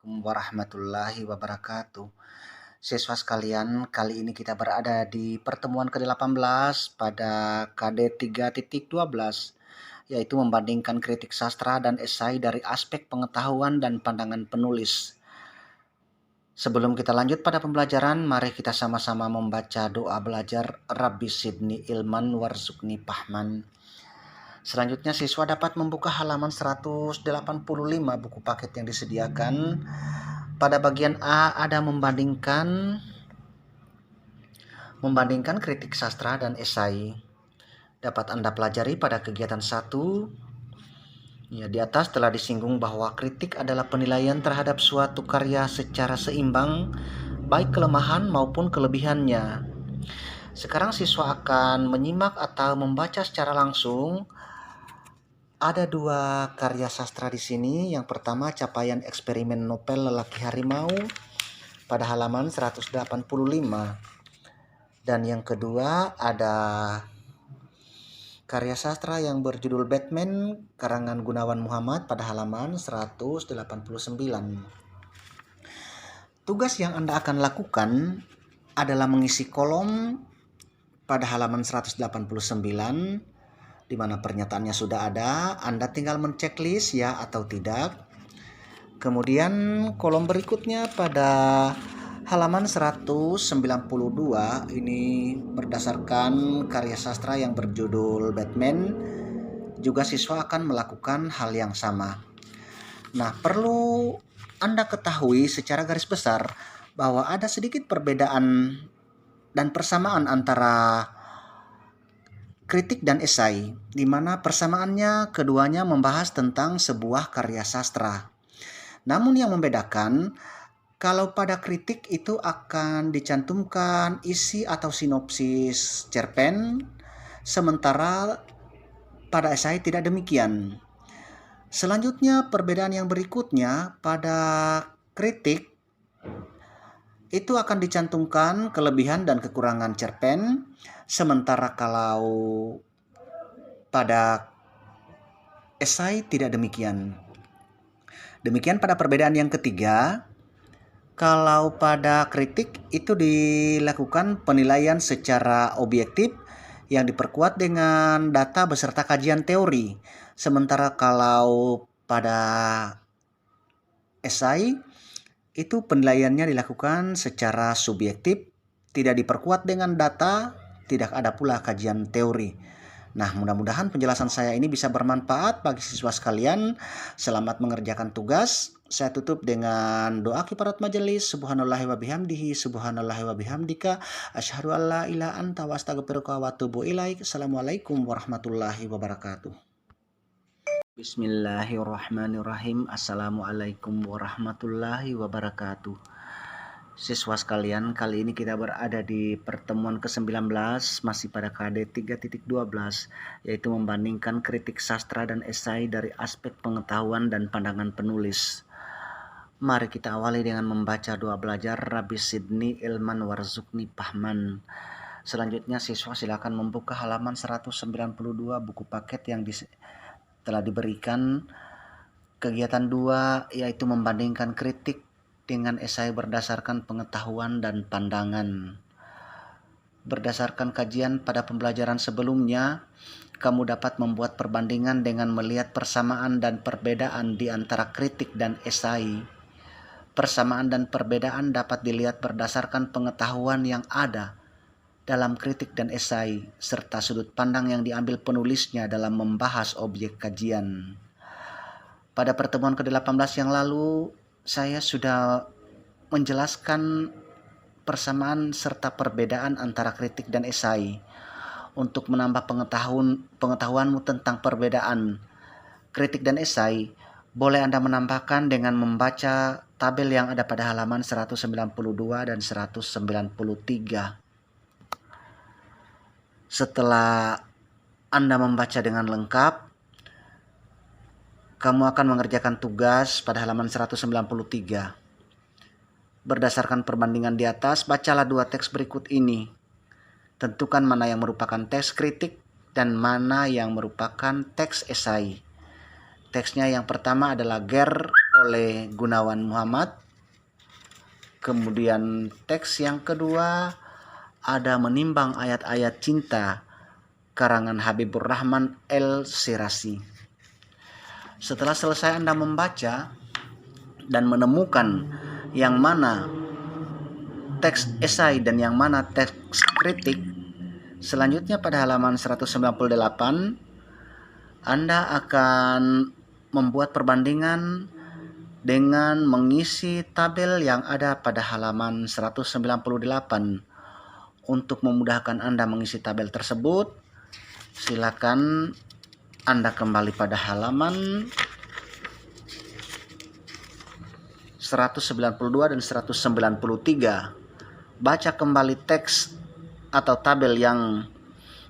Warahmatullahi wabarakatuh. Siswa sekalian, kali ini kita berada di pertemuan ke-18 pada KD 3.12, yaitu membandingkan kritik sastra dan esai dari aspek pengetahuan dan pandangan penulis. Sebelum kita lanjut pada pembelajaran, mari kita sama-sama membaca doa belajar Rabbi Sidni Ilman Warzukni Pahman. Selanjutnya siswa dapat membuka halaman 185 buku paket yang disediakan. Pada bagian A ada membandingkan kritik sastra dan esai. Dapat Anda pelajari pada kegiatan 1. Ya, di atas telah disinggung bahwa kritik adalah penilaian terhadap suatu karya secara seimbang, baik kelemahan maupun kelebihannya. Sekarang siswa akan menyimak atau membaca secara langsung. Ada 2 karya sastra di sini. Yang pertama capaian eksperimen novel Lelaki Harimau pada halaman 185. Dan yang kedua ada karya sastra yang berjudul Batman karangan Gunawan Muhammad pada halaman 189. Tugas yang Anda akan lakukan adalah mengisi kolom pada halaman 189 di mana pernyataannya sudah ada. Anda tinggal menceklis ya atau tidak. Kemudian kolom berikutnya pada halaman 192 ini berdasarkan karya sastra yang berjudul Batman. Juga siswa akan melakukan hal yang sama. Nah, perlu Anda ketahui secara garis besar bahwa ada sedikit perbedaan dan persamaan antara kritik dan esai, di mana persamaannya keduanya membahas tentang sebuah karya sastra. Namun yang membedakan, kalau pada kritik itu akan dicantumkan isi atau sinopsis cerpen, sementara pada esai tidak demikian. Selanjutnya perbedaan yang berikutnya, pada kritik itu akan dicantumkan kelebihan dan kekurangan cerpen, sementara kalau pada esai tidak demikian. Demikian pada perbedaan yang ketiga, kalau pada kritik itu dilakukan penilaian secara objektif yang diperkuat dengan data beserta kajian teori, sementara kalau pada esai itu penilaiannya dilakukan secara subjektif, tidak diperkuat dengan data, tidak ada pula kajian teori. Nah, mudah-mudahan penjelasan saya ini bisa bermanfaat bagi siswa sekalian. Selamat mengerjakan tugas. Saya tutup dengan doa kifarat majelis. Subhanallahi wa bihamdihi, subhanallahi wa bihamdika, asyhadu an la ilaha anta wa astaghfiruka wa atubu ilaik. Assalamualaikum warahmatullahi wabarakatuh. Bismillahirrahmanirrahim. Assalamualaikum warahmatullahi wabarakatuh. Siswa sekalian, kali ini kita berada di pertemuan ke-19 masih pada KD 3.12, yaitu membandingkan kritik sastra dan esai dari aspek pengetahuan dan pandangan penulis. Mari kita awali dengan membaca doa belajar Rabbi Sidni Ilman Warzukni Pahman. Selanjutnya siswa silakan membuka halaman 192 buku paket yang telah diberikan. Kegiatan 2 yaitu membandingkan kritik dengan esai berdasarkan pengetahuan dan pandangan. Berdasarkan kajian pada pembelajaran sebelumnya, kamu dapat membuat perbandingan dengan melihat persamaan dan perbedaan di antara kritik dan esai. Persamaan dan perbedaan dapat dilihat berdasarkan pengetahuan yang ada dalam kritik dan esai, serta sudut pandang yang diambil penulisnya dalam membahas objek kajian. Pada pertemuan ke-18 yang lalu, saya sudah menjelaskan persamaan serta perbedaan antara kritik dan esai. Untuk menambah pengetahuanmu tentang perbedaan kritik dan esai, boleh Anda menambahkan dengan membaca tabel yang ada pada halaman 192 dan 193. Setelah Anda membaca dengan lengkap, kamu akan mengerjakan tugas pada halaman 193. Berdasarkan perbandingan di atas, bacalah 2 teks berikut ini. Tentukan mana yang merupakan teks kritik dan mana yang merupakan teks esai. Teksnya yang pertama adalah Ger oleh Gunawan Muhammad. Kemudian teks yang kedua ada Menimbang Ayat-Ayat Cinta karangan Habibur Rahman El Shirazi. Setelah selesai Anda membaca dan menemukan yang mana teks esai dan yang mana teks kritik, selanjutnya pada halaman 198 Anda akan membuat perbandingan dengan mengisi tabel yang ada pada halaman 198. Untuk memudahkan Anda mengisi tabel tersebut, silakan Anda kembali pada halaman 192 dan 193. Baca kembali teks atau tabel yang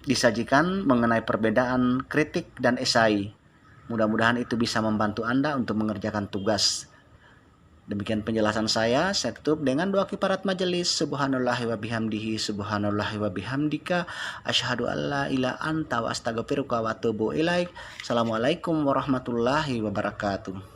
disajikan mengenai perbedaan kritik dan esai. Mudah-mudahan itu bisa membantu Anda untuk mengerjakan tugas. Demikian penjelasan saya tutup dengan doa kifarat majelis. Subhanallahi wa bihamdihi, subhanallahi wa bihamdika, asyhadu alla ilaha anta wa astaghfiruka wa atubu ilaik. Assalamualaikum warahmatullahi wabarakatuh.